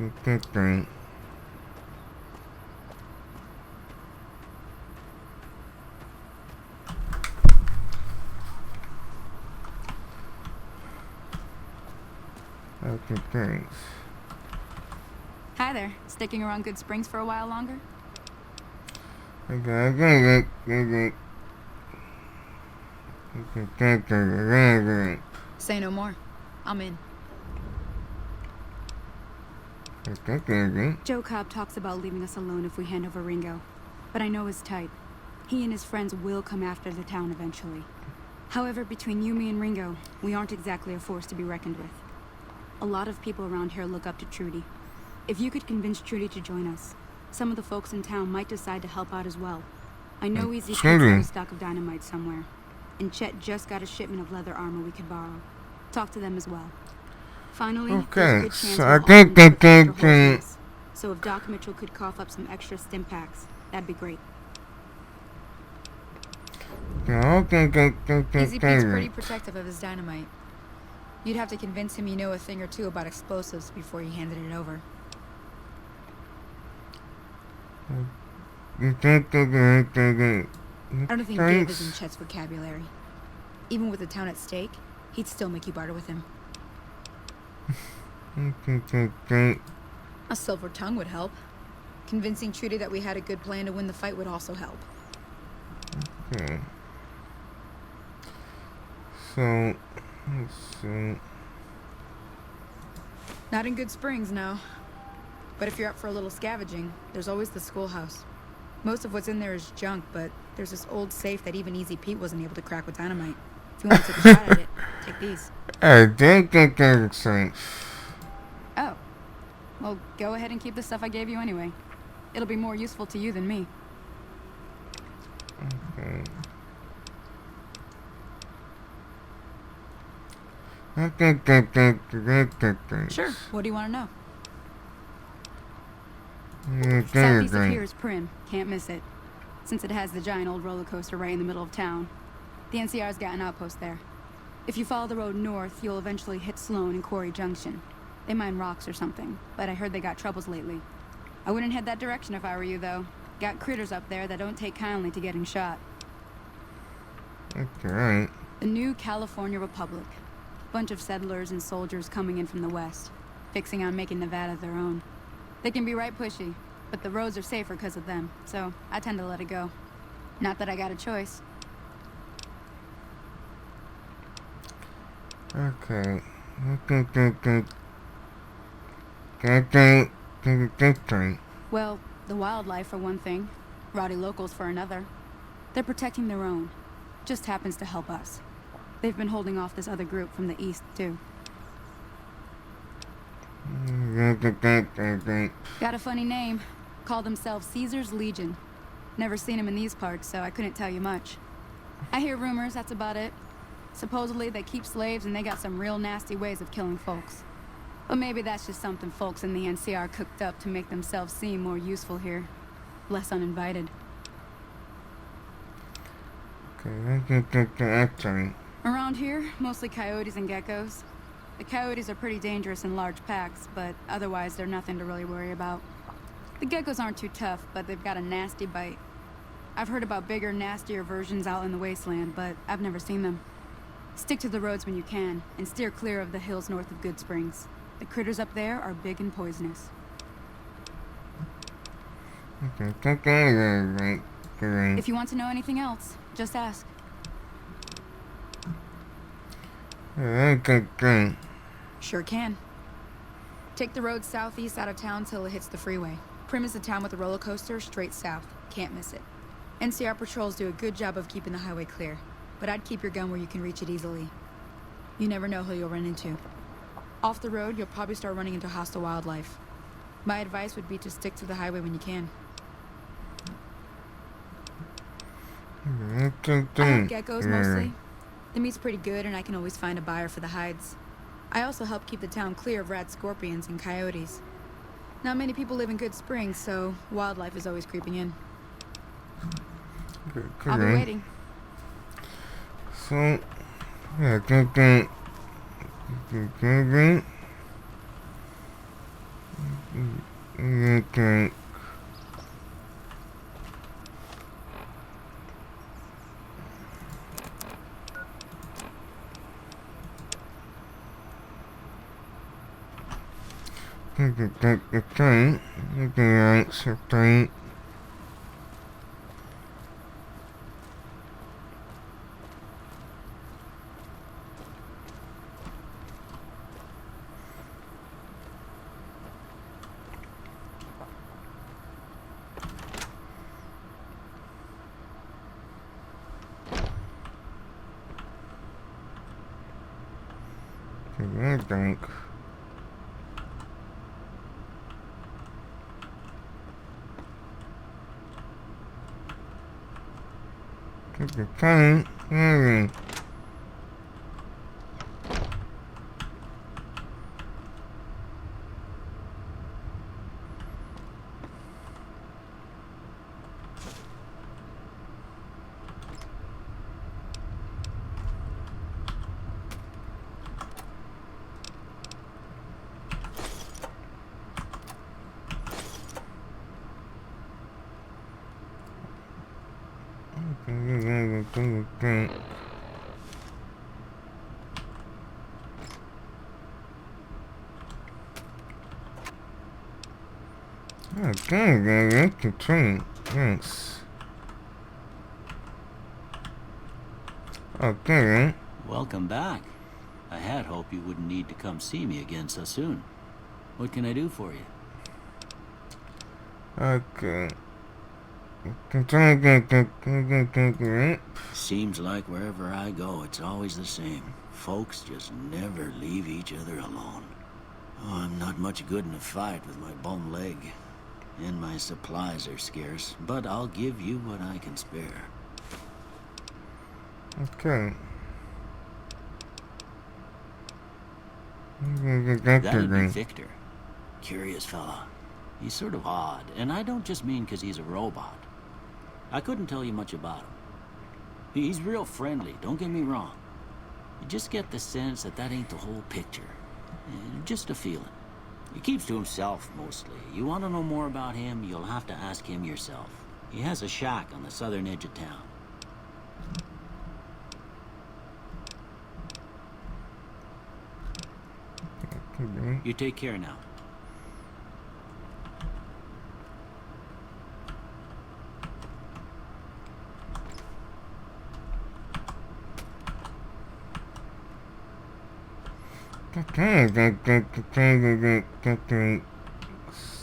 Great. Okay, thanks. Hi there. Sticking around Good Springs for a while longer? Okay. Say no more. I'm in. Joe Cobb talks about leaving us alone if we hand over Ringo, but I know his type. He and his friends will come after the town eventually. However, between you, me, and Ringo, we aren't exactly a force to be reckoned with. A lot of people around here look up to Trudy. If you could convince Trudy to join us, some of the folks in town might decide to help out as well. I know Easy Pete's got a stock of dynamite somewhere, and Chet just got a shipment of leather armor we could borrow. Talk to them as well. Finally, there's a good chance we'll all end up with extra horses. So if Doc Mitchell could cough up some extra stim packs, that'd be great. Easy Pete's pretty protective of his dynamite. You'd have to convince him you know a thing or two about explosives before you handed it over. I don't think Gabe is in Chet's vocabulary. Even with the town at stake, he'd still make you barter with him. A silver tongue would help. Convincing Trudy that we had a good plan to win the fight would also help. Okay. So, let's see. Not in Good Springs, no. But if you're up for a little scavenging, there's always the schoolhouse. Most of what's in there is junk, but there's this old safe that even Easy Pete wasn't able to crack with dynamite. If you want to take a shot at it, take these. I think that's safe. Oh. Well, go ahead and keep the stuff I gave you anyway. It'll be more useful to you than me. Okay. Sure. What do you want to know? Okay, Southeast of here is Prim. Can't miss it. Since it has the giant old roller coaster right in the middle of town. The NCR's got an outpost there. If you follow the road north, you'll eventually hit Sloan and Quarry Junction. They mine rocks or something, but I heard they got troubles lately. I wouldn't head that direction if I were you, though. Got critters up there that don't take kindly to getting shot. Okay. The new California Republic. Bunch of settlers and soldiers coming in from the west, fixing on making Nevada their own. They can be right pushy, but the roads are safer because of them, so I tend to let it go. Not that I got a choice. Okay. Well, the wildlife for one thing, rowdy locals for another. They're protecting their own. Just happens to help us. They've been holding off this other group from the east, too. Got a funny name. Call themselves Caesar's Legion. Never seen them in these parts, so I couldn't tell you much. I hear rumors, that's about it. Supposedly they keep slaves and they got some real nasty ways of killing folks. But maybe that's just something folks in the NCR cooked up to make themselves seem more useful here. Less uninvited. Okay. Around here, mostly coyotes and geckos. The coyotes are pretty dangerous in large packs, but otherwise they're nothing to really worry about. The geckos aren't too tough, but they've got a nasty bite. I've heard about bigger, nastier versions out in the wasteland, but I've never seen them. Stick to the roads when you can, and steer clear of the hills north of Good Springs. The critters up there are big and poisonous. If you want to know anything else, just ask. Okay. Sure can. Take the road southeast out of town till it hits the freeway. Prim is the town with the roller coaster straight south. Can't miss it. NCR patrols do a good job of keeping the highway clear, but I'd keep your gun where you can reach it easily. You never know who you'll run into. Off the road, you'll probably start running into hostile wildlife. My advice would be to stick to the highway when you can. I hunt geckos mostly. The meat's pretty good and I can always find a buyer for the hides. I also help keep the town clear of rat scorpions and coyotes. Not many people live in Good Springs, so wildlife is always creeping in. I'll be waiting. So, yeah, Okay. Okay. I think. Okay. Okay. Okay, that's the train. Thanks. Okay. Welcome back. I had hoped you wouldn't need to come see me again so soon. What can I do for you? Okay. Seems like wherever I go, it's always the same. Folks just never leave each other alone. Oh, I'm not much good in a fight with my bum leg. And my supplies are scarce, but I'll give you what I can spare. Okay. That'd be Victor. Curious fella. He's sort of odd, and I don't just mean 'cause he's a robot. I couldn't tell you much about him. He's real friendly, don't get me wrong. You just get the sense that that ain't the whole picture. Just a feeling. He keeps to himself, mostly. You want to know more about him, you'll have to ask him yourself. He has a shack on the southern edge of town. You take care now.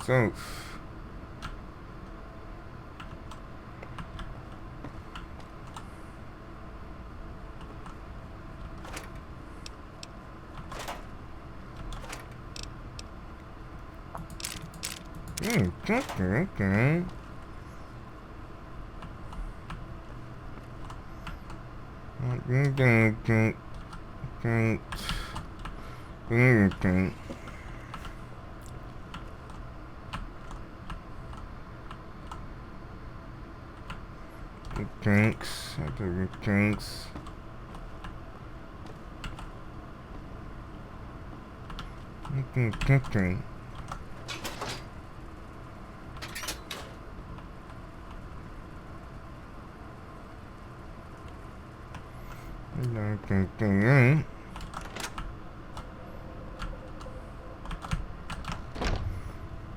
So. Okay. Okay. Thanks. I do the thanks. Okay. Okay.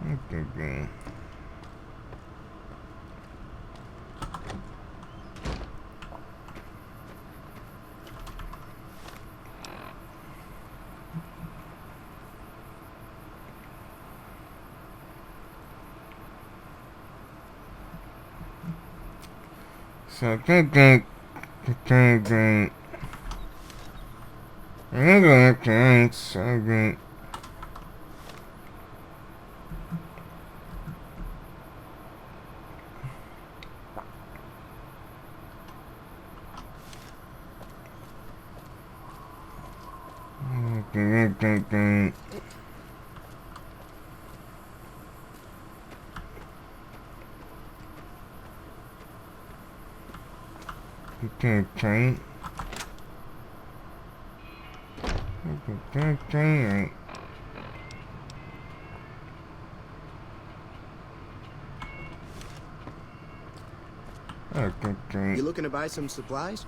Okay. So okay. I'm gonna thanks. Okay. Okay. Okay. Okay. You looking to buy some supplies?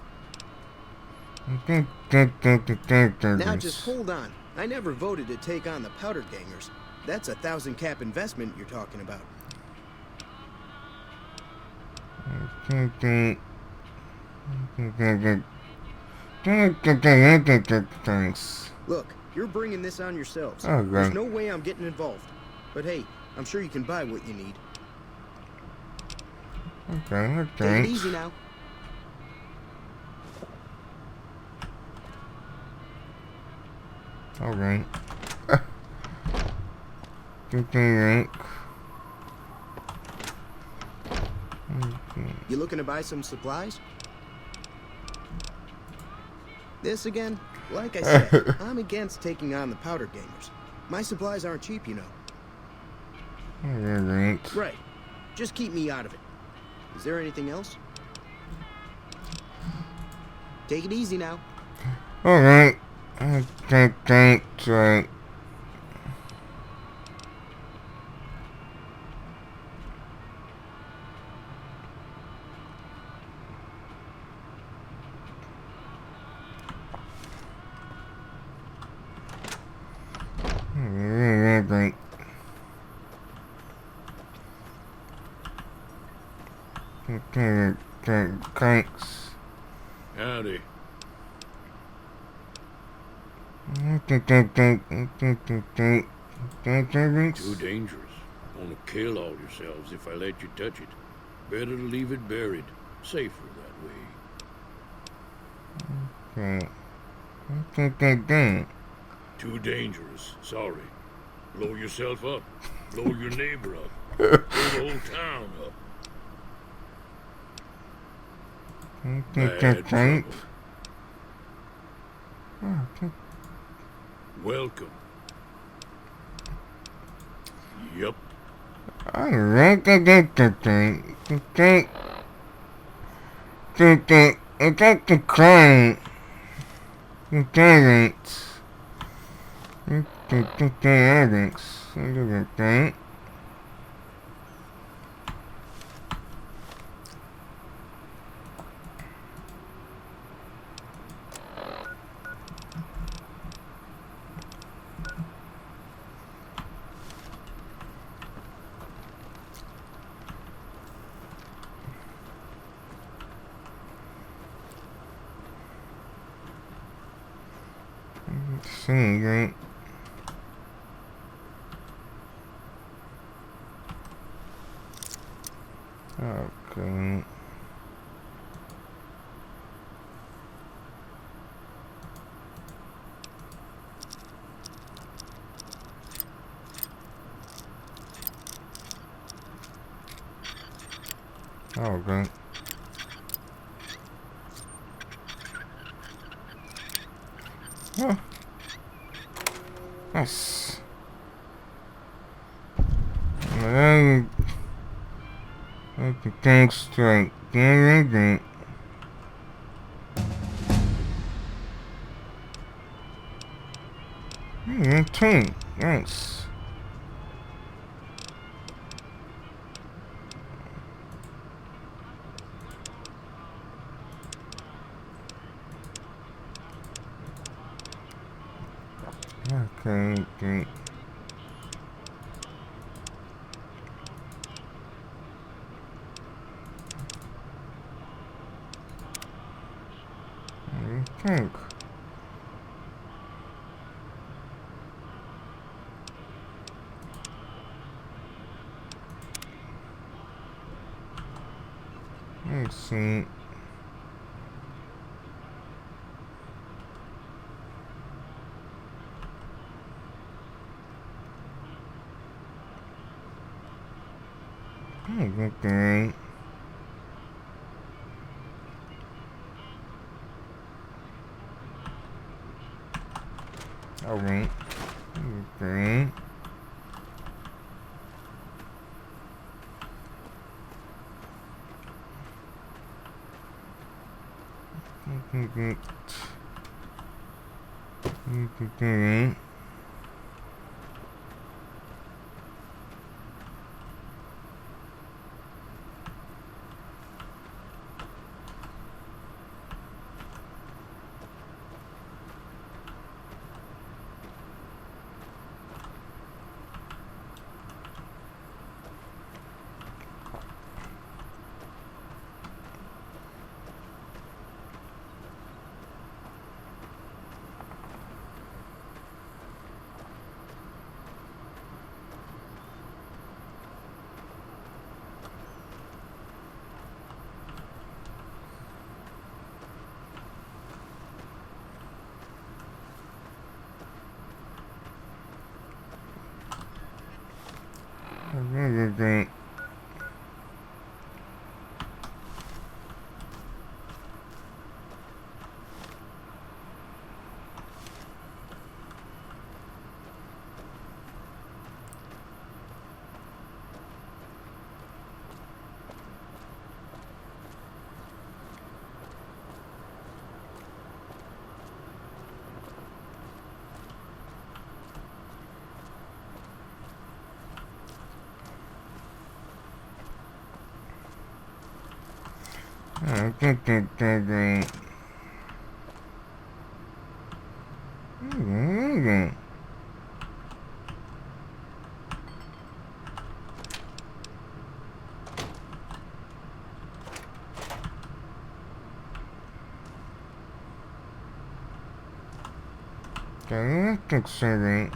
Okay. Now just hold on. I never voted to take on the powder gangers. That's a 1,000 cap investment you're talking about. Thanks. Look, you're bringing this on yourselves. Okay. There's no way I'm getting involved. But hey, I'm sure you can buy what you need. Okay, Take it easy now. Alright. Okay. You looking to buy some supplies? This again? Like I said, I'm against taking on the powder gangers. My supplies aren't cheap, you know. Alright. Right. Just keep me out of it. Is there anything else? Take it easy now. Alright. Okay, thanks. Right. Alright. Okay, thanks. Howdy. Too Too dangerous. Gonna kill all yourselves if I let you touch it. Better to leave it buried. Safer that way. Okay. Too dangerous. Sorry. Blow yourself up. Blow your neighbor up. Blow the whole town up. Bad trouble. Welcome. Yup. Alright, attack the crime. Right? Okay. Okay. Oh. Nice. Okay, thanks to Gary. Okay, nice. Okay. Okay. Let's see. Okay. Alright. Okay. Okay.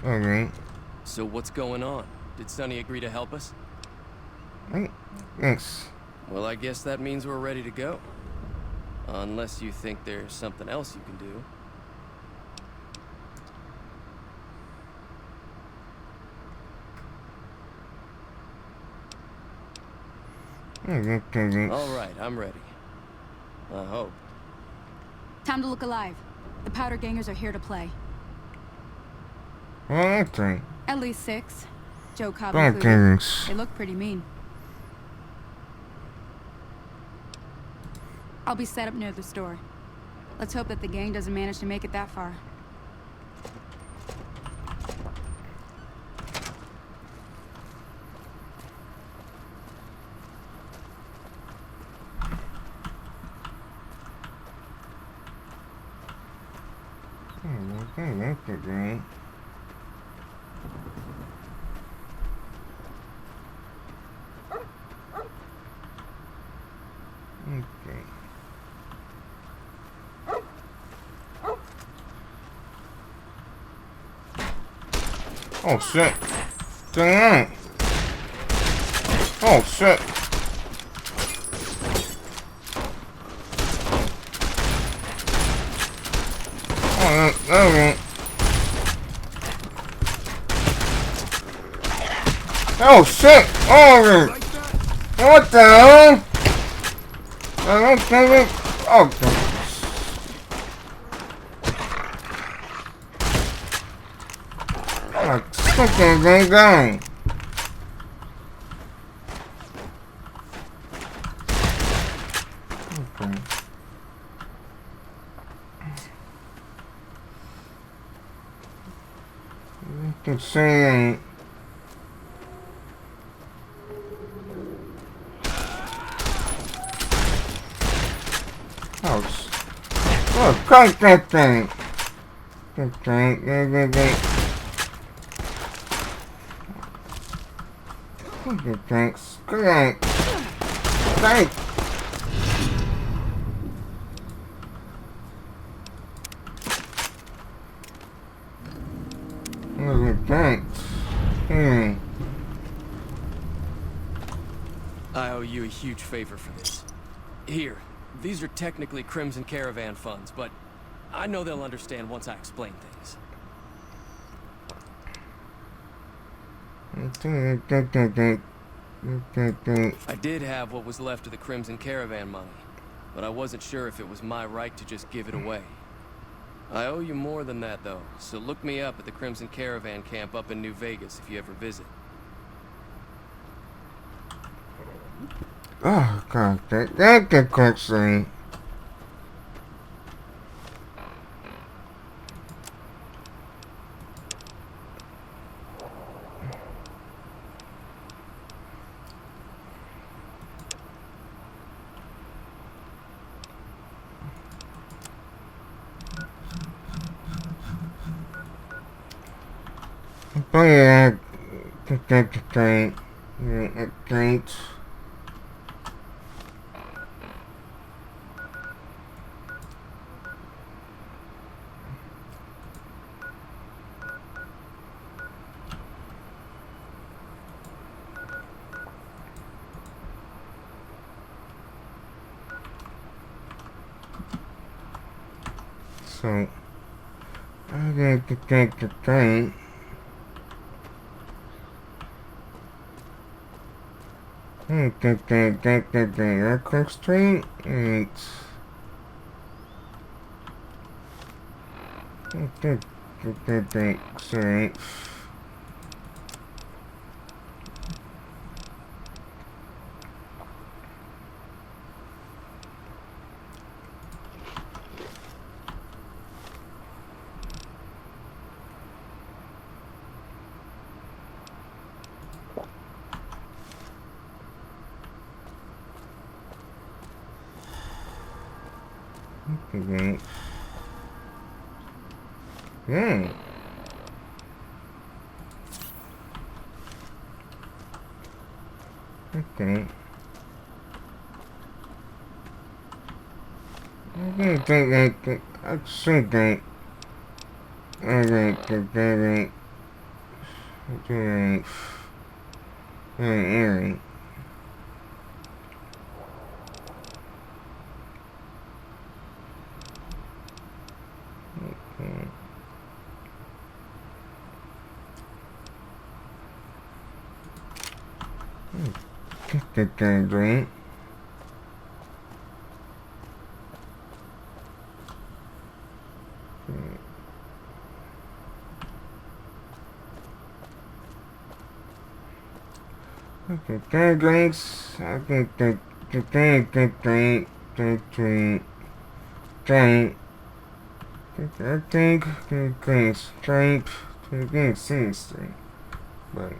Okay. So what's going on? Did Sonny agree to help us? Yes. Well, I guess that means we're ready to go. Unless you think there's something else you can do. All right, I'm ready. I hope. Time to look alive. The powder gangers are here to play. Okay. At least 6. Joe Cobb Okay. included. They look pretty mean. I'll be set up near the store. Let's hope that the gang doesn't manage to make it that far. Okay. Oh shit. Damn. Oh shit. Oh shit! Oh, what the hell? I don't think it. Oh, fucking thing going. Okay. You can see. Oh, crank that thing. Thanks. Great. Thanks. Thanks. I owe you a huge favor for this. Here, these are technically Crimson Caravan funds, but I know they'll understand once I explain things. I did have what was left of the Crimson Caravan money, but I wasn't sure if it was my right to just give it away. I owe you more than that, though, so look me up at the Crimson Caravan camp up in New Vegas if you ever visit. Oh, God, that get quickly. Oh yeah, update. So, I got to take the thing. Quick street. Sorry. Okay. Yeah. Okay. I should think. Okay. Alright. Drink. Okay, drinks. I think drink. I think drinks. Drink. Seriously. But